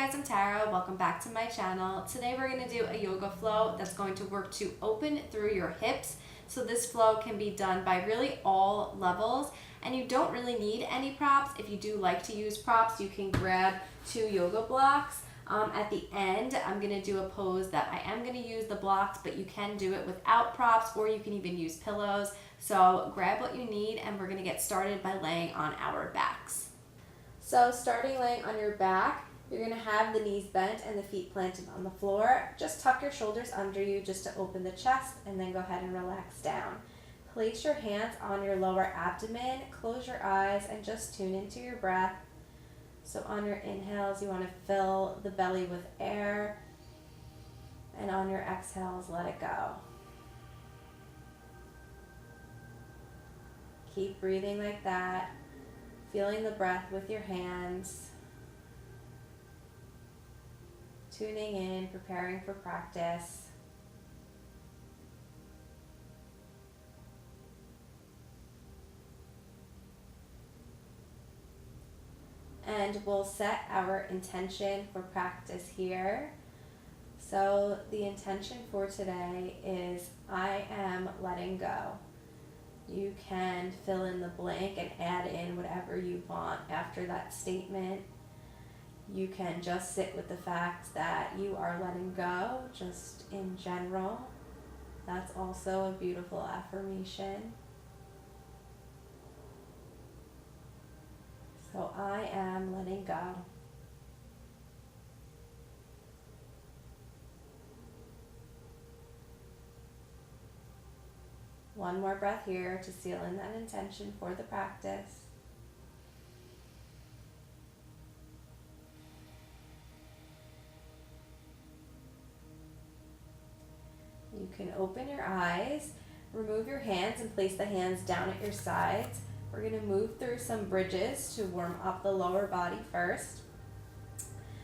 guys, I'm Tara. Welcome back to my channel. Today we're going to do a yoga flow that's going to work to open through your hips. So this flow can be done by really all levels, and you don't really need any props. If you do like to use props, you can grab 2 yoga blocks. At the end, I'm going to do a pose that I am going to use the blocks, but you can do it without props, or you can even use pillows. So grab what you need, and we're going to get started by laying on our backs. So starting laying on your back, you're going to have the knees bent and the feet planted on the floor. Just tuck your shoulders under you just to open the chest, and then go ahead and relax down. Place your hands on your lower abdomen, close your eyes, and just tune into your breath. So on your inhales, you want to fill the belly with air, and on your exhales, let it go. Keep breathing like that, feeling the breath with your hands, tuning in, preparing for practice. And we'll set our intention for practice here. So the intention for today is I am letting go. You can fill in the blank and add in whatever you want after that statement. You can just sit with the fact that you are letting go, just in general. That's also a beautiful affirmation. So I am letting go. One more breath here to seal in that intention for the practice. You can open your eyes, remove your hands and place the hands down at your sides. We're going to move through some bridges to warm up the lower body first.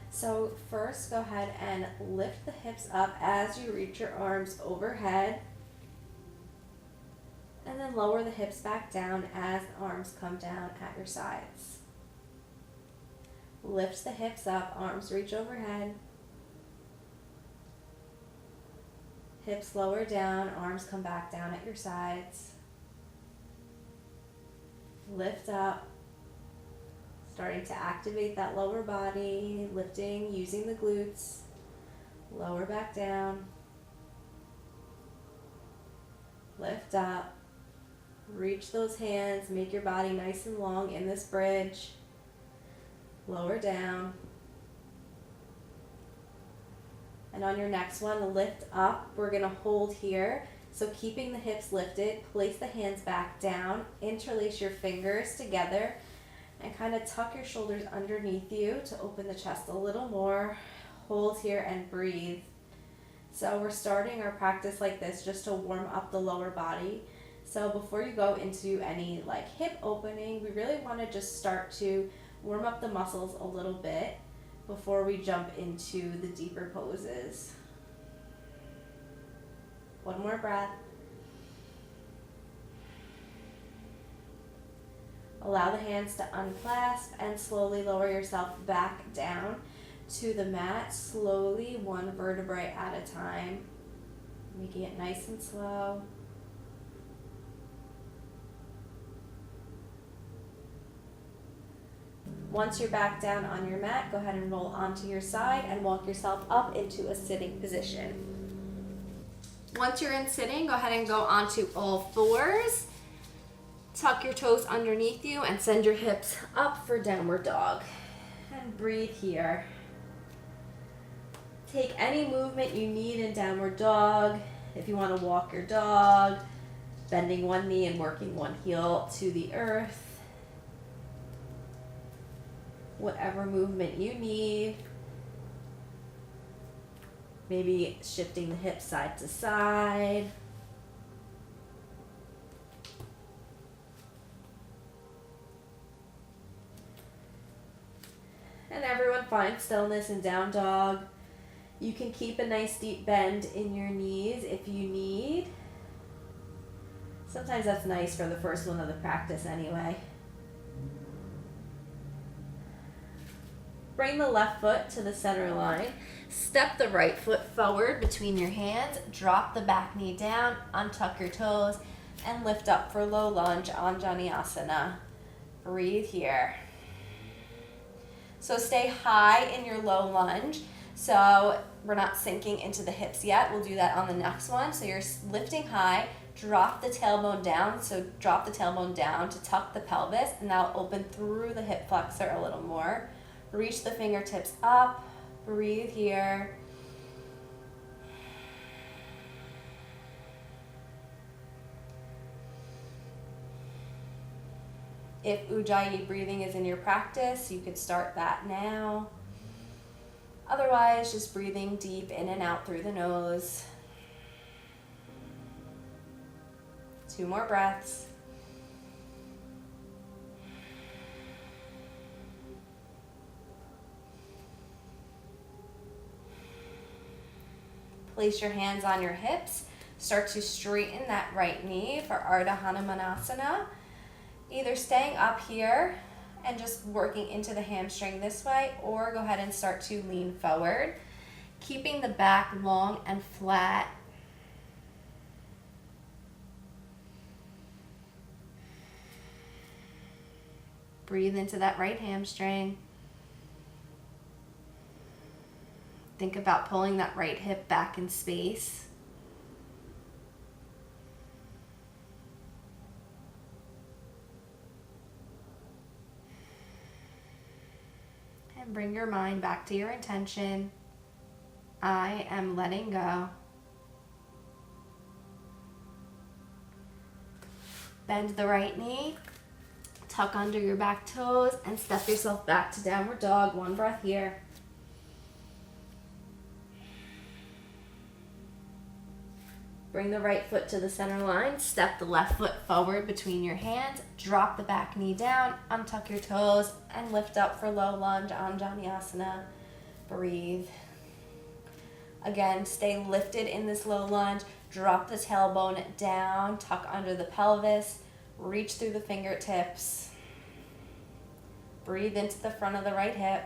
So first, go ahead and lift the hips up as you reach your arms overhead. And then lower the hips back down as the arms come down at your sides. Lift the hips up, arms reach overhead. Hips lower down, arms come back down at your sides. Lift up, starting to activate that lower body, lifting, using the glutes. Lower back down. Lift up. Reach those hands, make your body nice and long in this bridge. Lower down. And on your next one, lift up. We're going to hold here. So keeping the hips lifted, place the hands back down, interlace your fingers together, and kind of tuck your shoulders underneath you to open the chest a little more. Hold here and breathe. So we're starting our practice like this just to warm up the lower body. So before you go into any like hip opening, we really want to just start to warm up the muscles a little bit before we jump into the deeper poses. One more breath. Allow the hands to unclasp and slowly lower yourself back down to the mat, slowly, one vertebrae at a time, making it nice and slow. Once you're back down on your mat, go ahead and roll onto your side and walk yourself up into a sitting position. Once you're in sitting, go ahead and go onto all fours. Tuck your toes underneath you and send your hips up for downward dog. And breathe here. Take any movement you need in downward dog. If you want to walk your dog, bending one knee and working one heel to the earth. Whatever movement you need. Maybe shifting the hips side to side. And everyone find stillness in down dog. You can keep a nice deep bend in your knees if you need. Sometimes that's nice for the first one of the practice anyway. Bring the left foot to the center line. Step the right foot forward between your hands. Drop the back knee down, untuck your toes, and lift up for low lunge, Anjaneyasana. Breathe here. So stay high in your low lunge. So we're not sinking into the hips yet. We'll do that on the next one. So you're lifting high, drop the tailbone down. So drop the tailbone down to tuck the pelvis, and now open through the hip flexor a little more. Reach the fingertips up. Breathe here. If Ujjayi breathing is in your practice, you could start that now. Otherwise, just breathing deep in and out through the nose. 2 more breaths. Place your hands on your hips. Start to straighten that right knee for Ardha Hanumanasana. Either staying up here and just working into the hamstring this way, or go ahead and start to lean forward, keeping the back long and flat. Breathe into that right hamstring. Think about pulling that right hip back in space. And bring your mind back to your intention. I am letting go. Bend the right knee, tuck under your back toes, and step yourself back to downward dog. 1 breath here. Bring the right foot to the center line. Step the left foot forward between your hands. Drop the back knee down. Untuck your toes and lift up for low lunge, Anjaneyasana. Breathe. Again, stay lifted in this low lunge. Drop the tailbone down. Tuck under the pelvis. Reach through the fingertips. Breathe into the front of the right hip.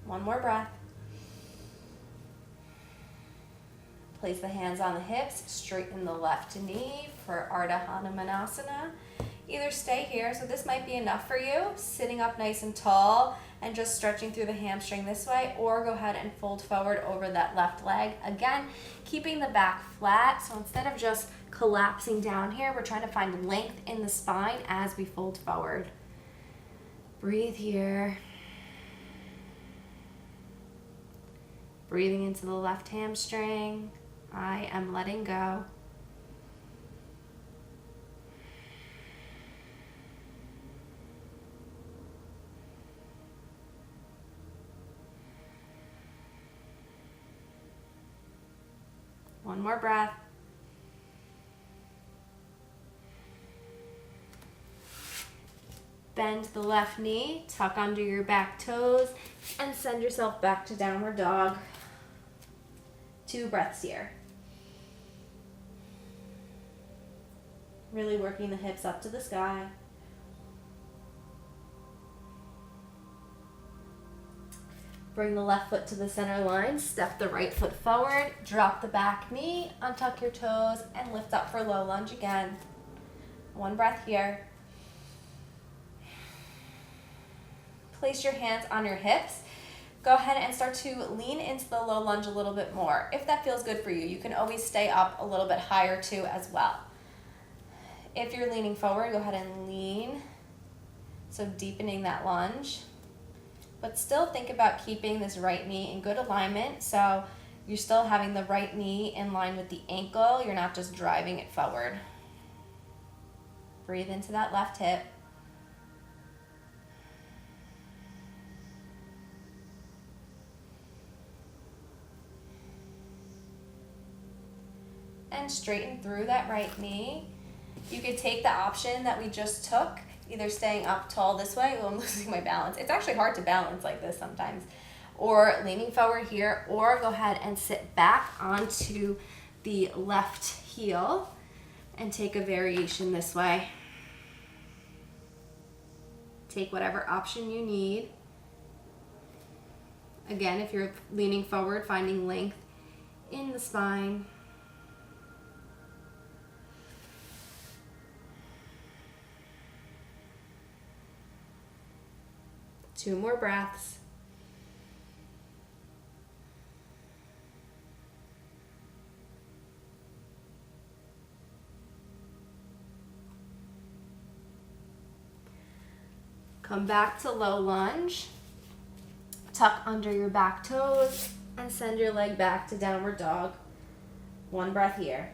One more breath. Place the hands on the hips, straighten the left knee for Ardha Hanumanasana. Either stay here, so this might be enough for you, sitting up nice and tall and just stretching through the hamstring this way, or go ahead and fold forward over that left leg. Again, keeping the back flat, so instead of just collapsing down here, we're trying to find length in the spine as we fold forward. Breathe here. Breathing into the left hamstring. I am letting go. One more breath. Bend the left knee, tuck under your back toes, and send yourself back to downward dog. 2 breaths here. Really working the hips up to the sky. Bring the left foot to the center line, step the right foot forward, drop the back knee, untuck your toes, and lift up for low lunge again. 1 breath here. Place your hands on your hips. Go ahead and start to lean into the low lunge a little bit more. If that feels good for you, you can always stay up a little bit higher too as well. If you're leaning forward, go ahead and lean. So deepening that lunge. But still think about keeping this right knee in good alignment. So you're still having the right knee in line with the ankle. You're not just driving it forward. Breathe into that left hip. And straighten through that right knee. You could take the option that we just took, either staying up tall this way. Oh, I'm losing my balance. It's actually hard to balance like this sometimes. Or leaning forward here, or go ahead and sit back onto the left heel. and take a variation this way. Take whatever option you need. Again, if you're leaning forward, finding length in the spine. Two more breaths. Come back to low lunge. Tuck under your back toes and send your leg back to downward dog. One breath here.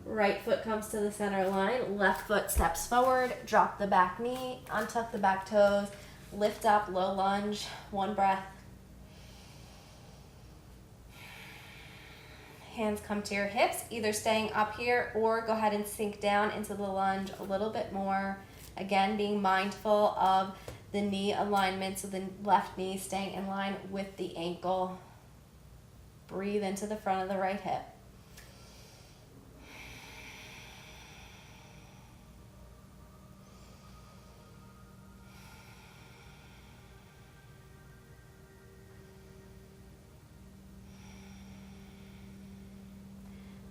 Right foot comes to the center line, left foot steps forward, drop the back knee, untuck the back toes, lift up, low lunge, one breath. Hands come to your hips, either staying up here or go ahead and sink down into the lunge a little bit more. Again, being mindful of the knee alignment, so the left knee staying in line with the ankle. Breathe into the front of the right hip.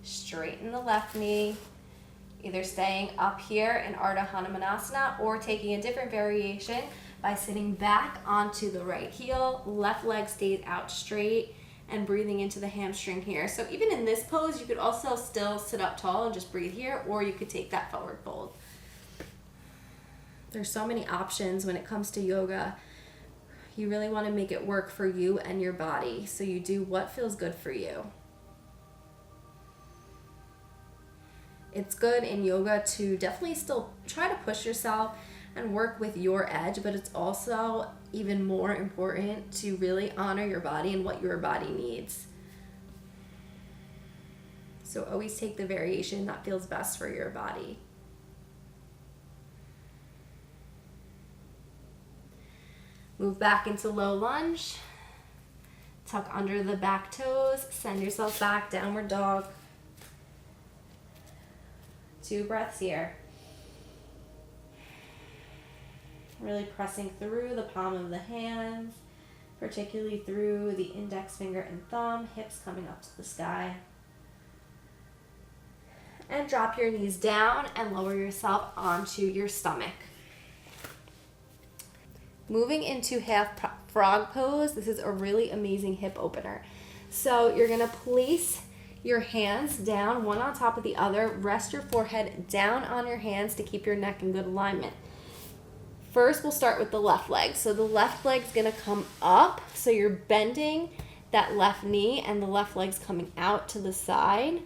Straighten the left knee, either staying up here in Ardha Hanumanasana or taking a different variation by sitting back onto the right heel, left leg stays out straight, and breathing into the hamstring here. So even in this pose, you could also still sit up tall and just breathe here, or you could take that forward fold. There's so many options when it comes to yoga. You really want to make it work for you and your body, so you do what feels good for you. It's good in yoga to definitely still try to push yourself and work with your edge, but it's also even more important to really honor your body and what your body needs. So always take the variation that feels best for your body. Move back into low lunge. Tuck under the back toes. Send yourself back, downward dog. 2 breaths here. Really pressing through the palm of the hands, particularly through the index finger and thumb, hips coming up to the sky. And drop your knees down and lower yourself onto your stomach. Moving into half frog pose, this is a really amazing hip opener. So you're gonna place your hands down, one on top of the other. Rest your forehead down on your hands to keep your neck in good alignment. First, we'll start with the left leg. So the left leg's gonna come up. So you're bending that left knee and the left leg's coming out to the side.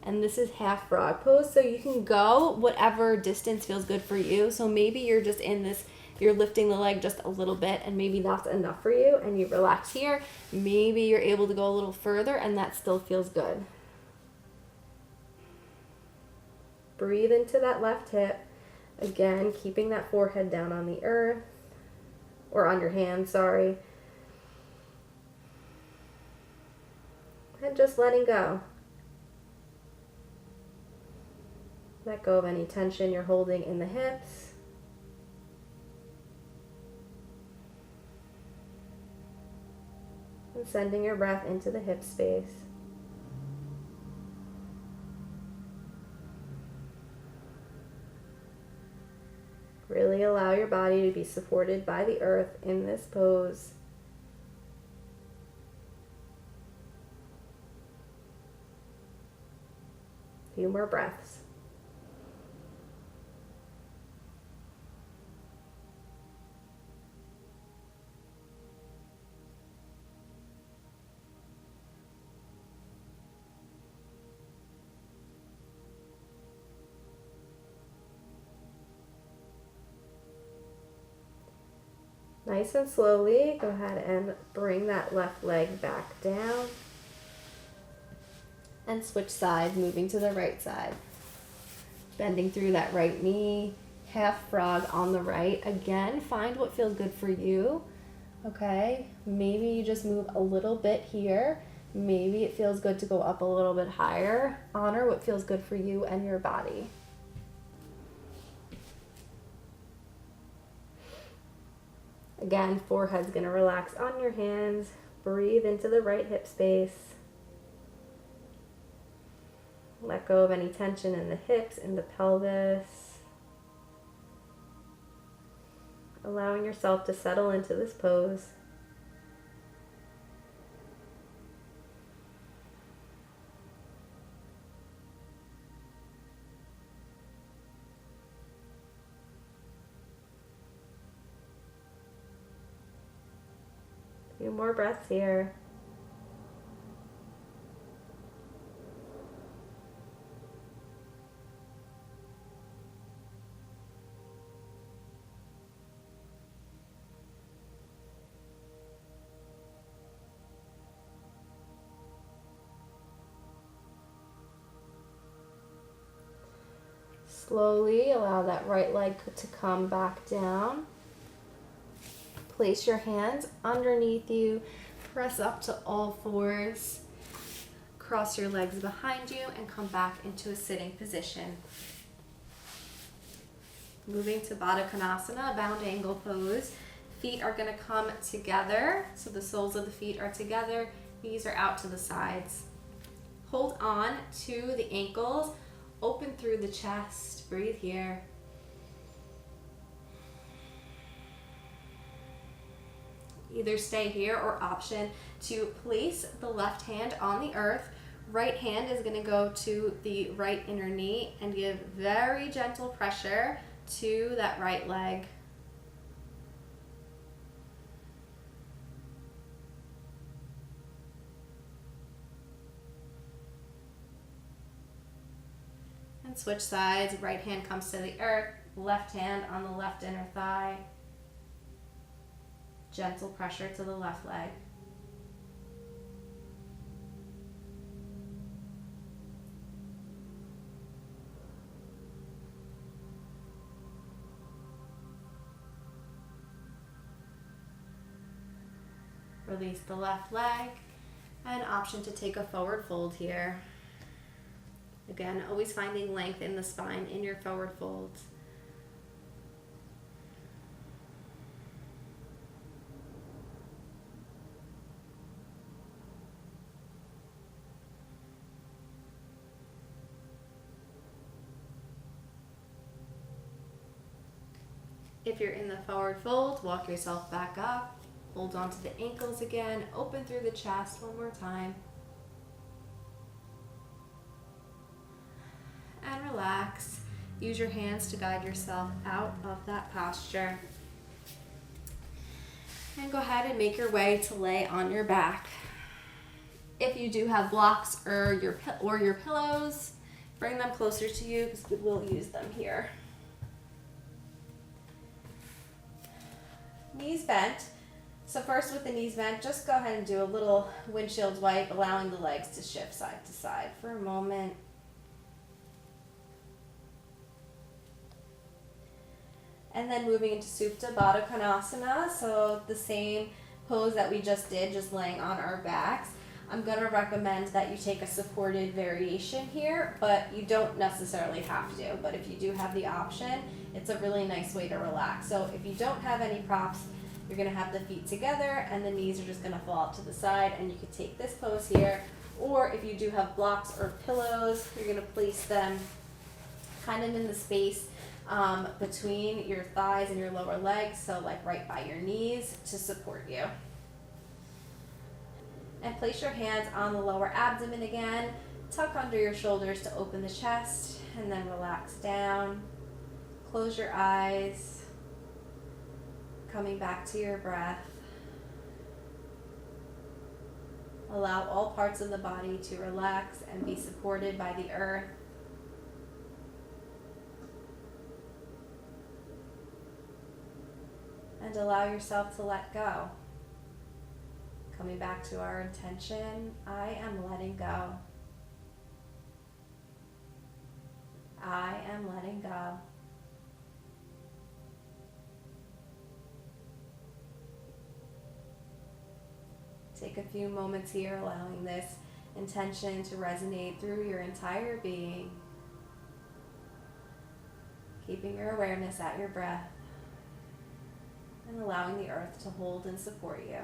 And this is half frog pose. So you can go whatever distance feels good for you. So maybe you're just in this, you're lifting the leg just a little bit and maybe that's enough for you and you relax here. Maybe you're able to go a little further and that still feels good. Breathe into that left hip. Again, keeping that forehead down on the earth, or on your hand, sorry. And just letting go. Let go of any tension you're holding in the hips. And sending your breath into the hip space. Really allow your body to be supported by the earth in this pose. A few more breaths. Nice and slowly, go ahead and bring that left leg back down. And switch sides, moving to the right side. Bending through that right knee, half frog on the right. Again, find what feels good for you. Okay, maybe you just move a little bit here Maybe it feels good to go up a little bit higher. Honor what feels good for you and your body. Again, forehead's gonna relax on your hands. Breathe into the right hip space. Let go of any tension in the hips and the pelvis. Allowing yourself to settle into this pose. A few more breaths here. Slowly allow that right leg to come back down. Place your hands underneath you. Press up to all fours. Cross your legs behind you and come back into a sitting position. Moving to Baddha Konasana, bound angle pose. Feet are going to come together. So the soles of the feet are together. Knees are out to the sides. Hold on to the ankles. Open through the chest. Breathe here. Either stay here or option to place the left hand on the earth. Right hand is going to go to the right inner knee and give very gentle pressure to that right leg. And switch sides. Right hand comes to the earth. Left hand on the left inner thigh. Gentle pressure to the left leg. Release the left leg and option to take a forward fold here. Again, always finding length in the spine in your forward folds. If you're in the forward fold, walk yourself back up. Hold on to the ankles again. Open through the chest one more time. And relax. Use your hands to guide yourself out of that posture. And go ahead and make your way to lay on your back. If you do have blocks or your pillows, bring them closer to you because we will use them here. Knees bent. So first with the knees bent, just go ahead and do a little windshield wipe, allowing the legs to shift side to side for a moment. And then moving into Supta Baddha Konasana, so the same pose that we just did, just laying on our backs. I'm going to recommend that you take a supported variation here, but you don't necessarily have to. But if you do have the option, it's a really nice way to relax. So if you don't have any props, you're going to have the feet together and the knees are just going to fall out to the side, and you could take this pose here. Or if you do have blocks or pillows, you're going to place them kind of in the space between your thighs and your lower legs, so like right by your knees to support you. And place your hands on the lower abdomen again. Tuck under your shoulders to open the chest, and then relax down. Close your eyes. Coming back to your breath. Allow all parts of the body to relax and be supported by the earth. And allow yourself to let go. Coming back to our intention, I am letting go. I am letting go. Take a few moments here, allowing this intention to resonate through your entire being. Keeping your awareness at your breath and allowing the earth to hold and support you.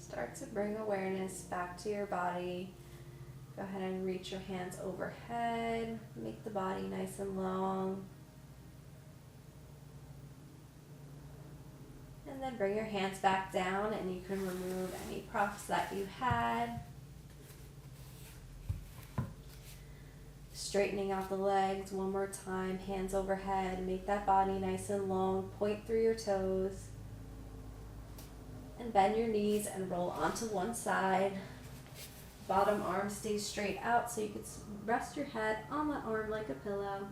Start to bring awareness back to your body. Go ahead and reach your hands overhead. Make the body nice and long. And then bring your hands back down, and you can remove any props that you had. Straightening out the legs one more time, hands overhead. Make that body nice and long. Point through your toes. And bend your knees and roll onto one side. Bottom arm stays straight out, so you can rest your head on that arm like a pillow.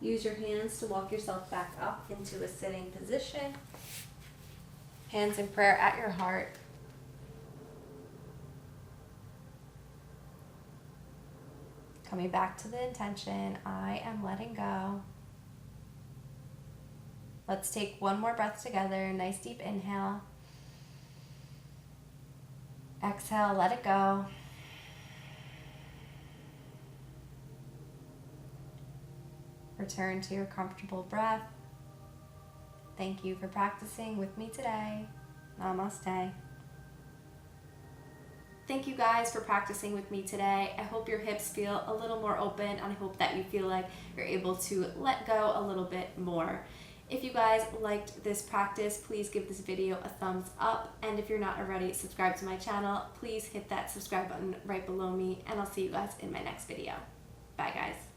Use your hands to walk yourself back up into a sitting position. Hands in prayer at your heart. Coming back to the intention, I am letting go. Let's take one more breath together. Nice deep inhale. Exhale, let it go. Return to your comfortable breath. Thank you for practicing with me today. Namaste. Thank you guys for practicing with me today. I hope your hips feel a little more open, and I hope that you feel like you're able to let go a little bit more. If you guys liked this practice, please give this video a thumbs up. And if you're not already subscribed to my channel, please hit that subscribe button right below me, and I'll see you guys in my next video. Bye guys.